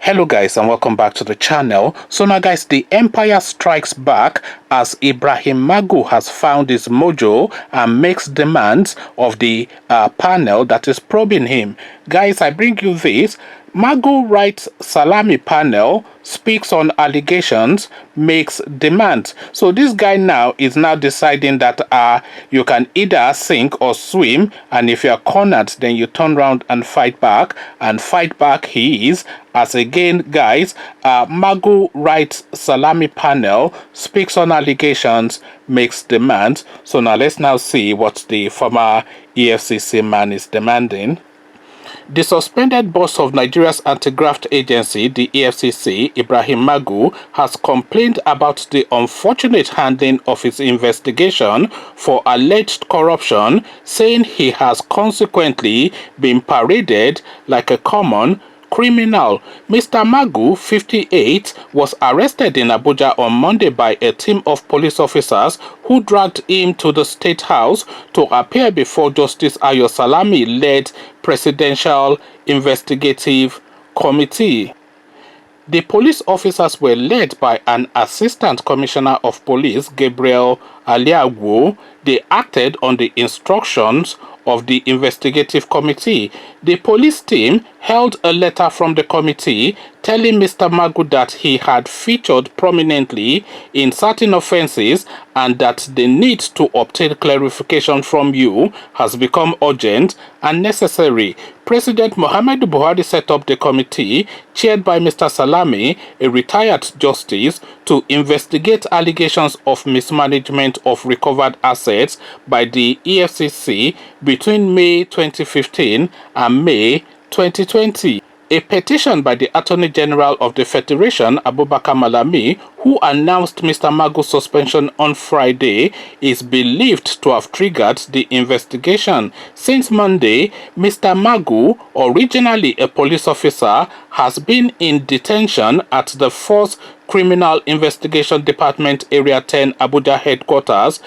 Hello guys and welcome back to the channel. So now guys, the empire strikes back as Ibrahim Magu has found his mojo and makes demands of the panel that is probing him. Guys, I bring you this. Magu writes Salami panel, speaks on allegations, makes demands. So this guy now is now deciding that you can either sink or swim, and if you're cornered then you turn around and fight back, and fight back he is. As again guys, Magu writes Salami panel, speaks on allegations, makes demands. So now let's now see what the former EFCC man is demanding. The suspended boss of Nigeria's anti-graft agency, the EFCC, Ibrahim Magu, has complained about the unfortunate handling of his investigation for alleged corruption, saying he has consequently been paraded like a common criminal. Mr. Magu, 58, was arrested in Abuja on Monday by a team of police officers who dragged him to the State House to appear before Justice Ayo Salami-led Presidential Investigative Committee. The police officers were led by an Assistant Commissioner of Police, Gabriel Aliagwo. They acted on the instructions of the Investigative Committee. The police team held a letter from the committee telling Mr. Magu that he had featured prominently in certain offences and that the need to obtain clarification from you has become urgent and necessary. President Mallam Buhari set up the committee, chaired by Mr. Salami, a retired justice, to investigate allegations of mismanagement of recovered assets by the EFCC between May 2015 and May 2020. A petition by the Attorney General of the Federation, Abubakar Malami, who announced Mr. Magu's suspension on Friday, is believed to have triggered the investigation. Since Monday, Mr. Magu, originally a police officer, has been in detention at the 4th Criminal Investigation Department Area 10 Abuja headquarters,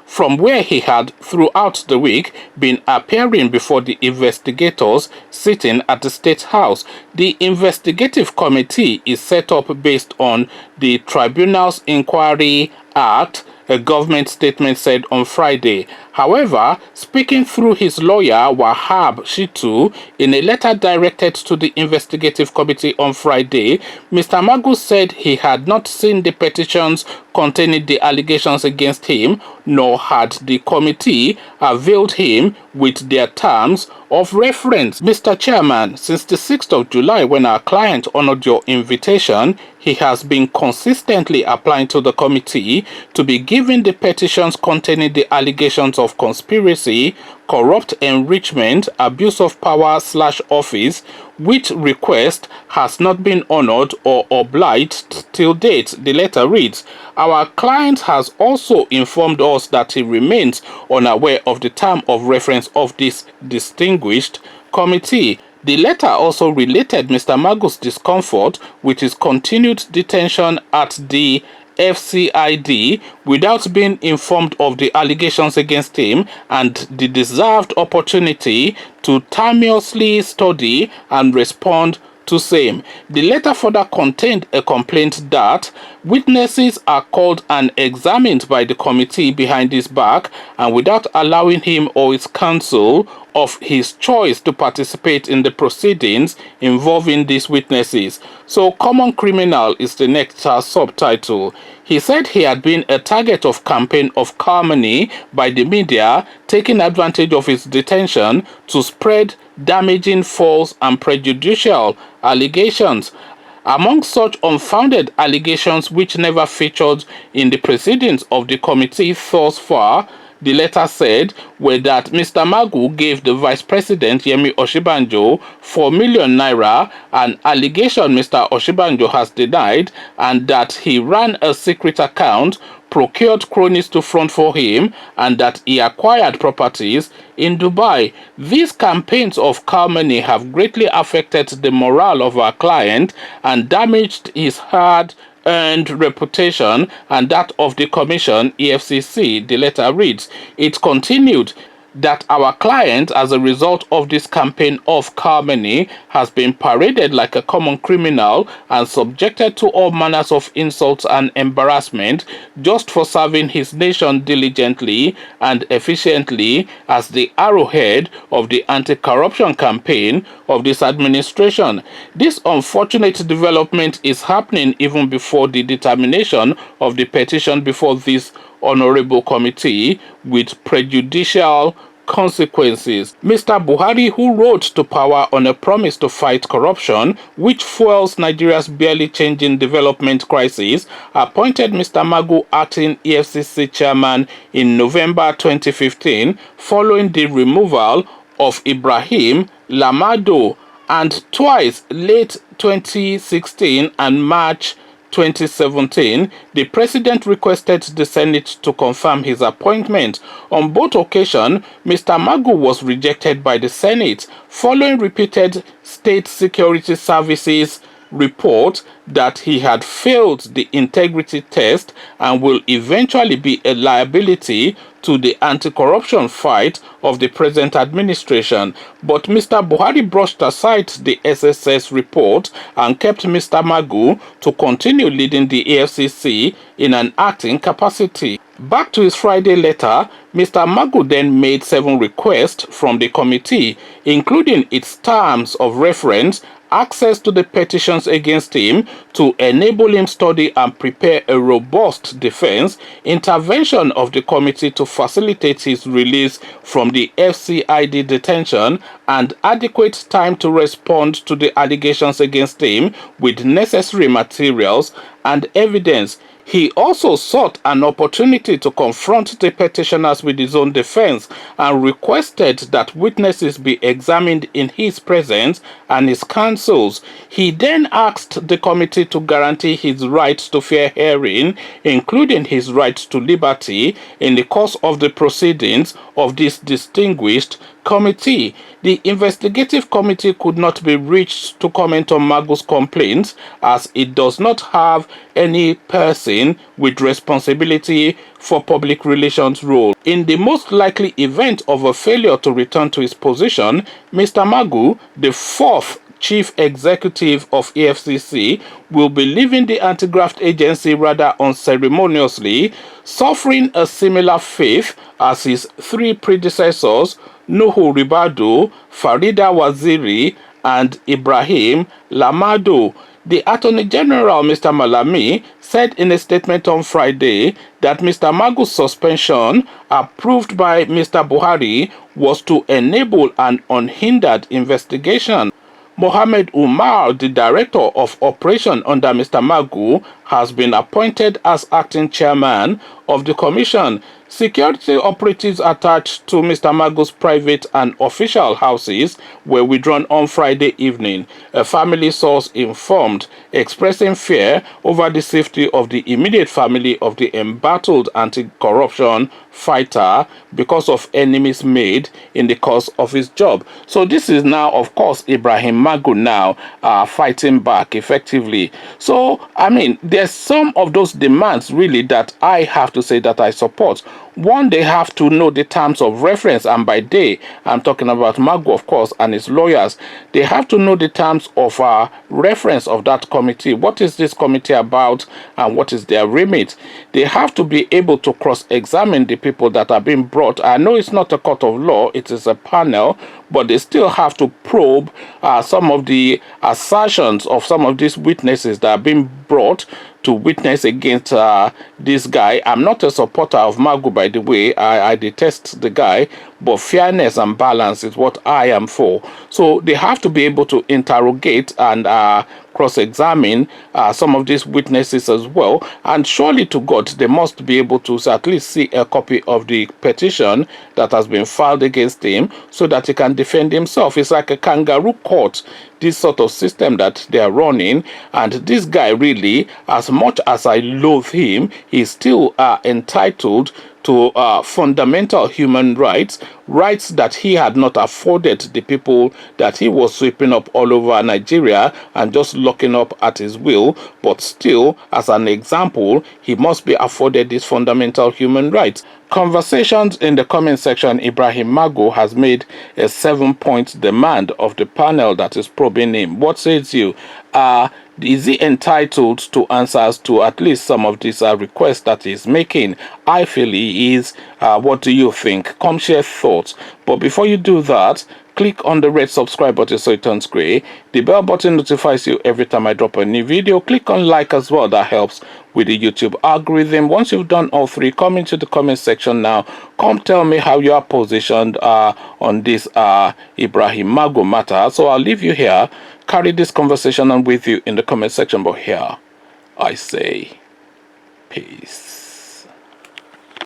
from where he had throughout the week been appearing before the investigators sitting at the State House. The Investigative Committee is set up based on the Tribunal's Inquiry Act, a government statement said on Friday. However, speaking through his lawyer Wahab Shitu in a letter directed to the Investigative Committee on Friday, Mr. Magu said he had not seen the petitions containing the allegations against him, nor had the committee availed him with their terms of reference. Mr. Chairman, since the 6th of July, when our client honored your invitation, he has been consistently applying to the committee to be given the petitions containing the allegations of conspiracy, corrupt enrichment, abuse of power / office, which request has not been honored or obliged till date, the letter reads. Our client has also informed us that he remains unaware of the term of reference of this distinguished committee. The letter also related Mr. Magu's discomfort with his continued detention at the FCID without being informed of the allegations against him and the deserved opportunity to timeously study and respond to same. The letter further contained a complaint that witnesses are called and examined by the committee behind his back and without allowing him or his counsel of his choice to participate in the proceedings involving these witnesses. So common criminal is the next subtitle. He said he had been a target of campaign of calumny by the media, taking advantage of his detention to spread damaging, false and prejudicial allegations. Among such unfounded allegations which never featured in the proceedings of the committee thus far, the letter said, were that Mr. Magu gave the Vice President Yemi Oshibanjo 4 million naira, an allegation Mr. Oshibanjo has denied, and that he ran a secret account, procured cronies to front for him, and that he acquired properties in Dubai. These campaigns of calumny have greatly affected the morale of our client and damaged his hard-earned reputation and that of the Commission, EFCC, the letter reads. It continued, that our client, as a result of this campaign of calumny, has been paraded like a common criminal and subjected to all manners of insults and embarrassment just for serving his nation diligently and efficiently as the arrowhead of the anti-corruption campaign of this administration. This unfortunate development is happening even before the determination of the petition before this honorable committee with prejudicial consequences. Mr. Buhari, who rose to power on a promise to fight corruption, which fuels Nigeria's barely changing development crisis, appointed Mr. Magu acting EFCC chairman in November 2015 following the removal of Ibrahim Magu, and twice, late 2016 and March 2017, the president requested the Senate to confirm his appointment. On both occasions, Mr. Magu was rejected by the Senate following repeated state security services report that he had failed the integrity test and will eventually be a liability to the anti-corruption fight of the present administration. But Mr. Buhari brushed aside the SSS report and kept Mr. Magu to continue leading the AFCC in an acting capacity. Back to his Friday letter, Mr. Magu then made 7 requests from the committee, including its terms of reference, access to the petitions against him to enable him study and prepare a robust defense, intervention of the committee to facilitate his release from the FCID detention, and adequate time to respond to the allegations against him with necessary materials and evidence. He also sought an opportunity to confront the petitioners with his own defense and requested that witnesses be examined in his presence and his counsel's. He then asked the committee to guarantee his right to fair hearing, including his right to liberty, in the course of the proceedings of this distinguished committee. The investigative committee could not be reached to comment on Magu's complaints, as it does not have any person with responsibility for public relations role. In the most likely event of a failure to return to his position, Mr. Magu, the 4th Chief Executive of EFCC, will be leaving the anti-graft agency rather unceremoniously, suffering a similar fate as his 3 predecessors, Nuhu Ribadu, Farida Waziri, and Ibrahim Magu. The Attorney General, Mr. Malami, said in a statement on Friday that Mr. Magu's suspension, approved by Mr. Buhari, was to enable an unhindered investigation. Mohammed Umar, the director of operation under Mr. Magu, has been appointed as acting chairman of the commission. Security operatives attached to Mr. Magu's private and official houses were withdrawn on Friday evening, a family source informed, expressing fear over the safety of the immediate family of the embattled anti-corruption fighter because of enemies made in the course of his job. So this is now, of course, Ibrahim Magu now fighting back effectively. So, I mean, there's some of those demands really that I have to say that I support. One, they have to know the terms of reference, and by they, I'm talking about Magu, of course, and his lawyers. They have to know the terms of reference of that committee. What is this committee about, and what is their remit? They have to be able to cross-examine the people that are being brought. I know it's not a court of law, it is a panel, but they still have to probe some of the assertions of some of these witnesses that are being brought to witness against this guy. I'm not a supporter of Magu, by the way. I detest the guy, but fairness and balance is what I am for. So they have to be able to interrogate and cross-examine some of these witnesses as well. And surely to God, they must be able to at least see a copy of the petition that has been filed against him so that he can defend himself. It's like a kangaroo court, this sort of system that they are running. And this guy really, as much as I loathe him, he's still entitled to fundamental human rights, rights that he had not afforded the people that he was sweeping up all over Nigeria and just locking up at his will. But still, as an example, he must be afforded these fundamental human rights. Conversations in the comment section. Ibrahim Magu has made a 7-point demand of the panel that is probing him. What says you? Is he entitled to answers to at least some of these requests that he's making? I feel he is. What do you think? Come share thoughts. But before you do that, click on the red subscribe button so it turns grey. The bell button notifies you every time I drop a new video. Click on like as well. That helps with the YouTube algorithm. Once you've done all three, come into the comment section now. Come tell me how you are positioned on this Ibrahim Magu matter. So I'll leave you here. Carry this conversation on with you in the comment section. But here, I say peace.